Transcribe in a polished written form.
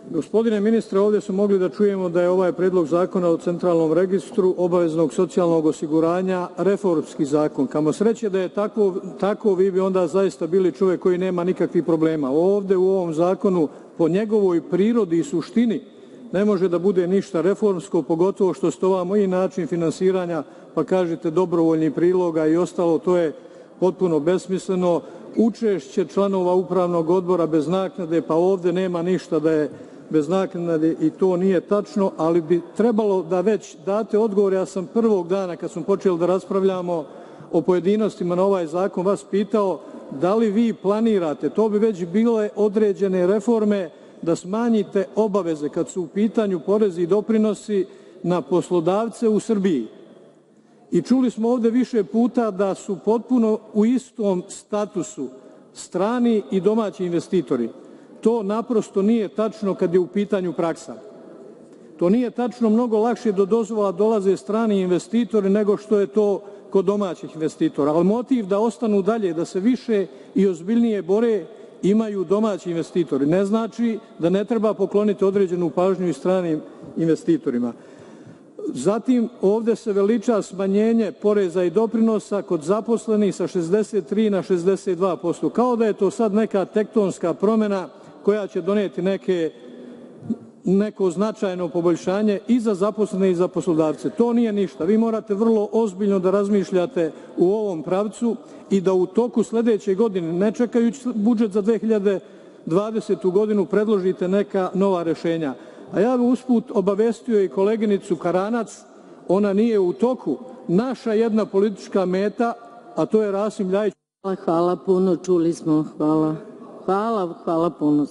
Gospodine ministre, ovdje smo mogli da čujemo da je ovaj predlog zakona o centralnom registru obaveznog socijalnog osiguranja reformski zakon. Kamo sreće da je tako, vi bi onda zaista bili čovjek koji nema nikakvih problema. Ovdje u ovom zakonu po njegovoj prirodi i suštini ne može da bude ništa reformsko, pogotovo što ste ovamo i način finansiranja, pa kažete dobrovoljnih priloga i ostalo, to je potpuno besmisleno. Učešće članova upravnog odbora bez naknade, pa ovdje nema ništa da je bez naknade i to nije tačno, ali bi trebalo da već date odgovor. Ja sam prvog dana kad smo počeli da raspravljamo o pojedinostima na ovaj zakon vas pitao da li vi planirate, to bi već bile određene reforme, da smanjite obaveze kad su u pitanju porezi i doprinosi na poslodavce u Srbiji. I čuli smo ovdje više puta da su potpuno u istom statusu strani i domaći investitori. To naprosto nije tačno kad je u pitanju praksa. To nije tačno, mnogo lakše do dozvola dolaze strani investitori nego što je to kod domaćih investitora. Ali motiv da ostanu dalje, da se više i ozbiljnije bore, imaju domaći investitori. Ne znači da ne treba pokloniti određenu pažnju i stranim investitorima. Zatim, ovdje se veliča smanjenje poreza i doprinosa kod zaposlenih sa 63 na 62%. Kao da je to sad neka tektonska promjena koja će doneti neko značajno poboljšanje i za zaposlene i za poslodavce. To nije ništa. Vi morate vrlo ozbiljno da razmišljate u ovom pravcu i da u toku sljedeće godine, ne čekajući budžet za 2020. godinu, predložite neka nova rešenja. A ja bih usput obavestio i koleginicu Karanac, ona nije u toku. Naša jedna politička meta, a to je Rasim Ljajić. Hvala puno, čuli smo. Hvala puno.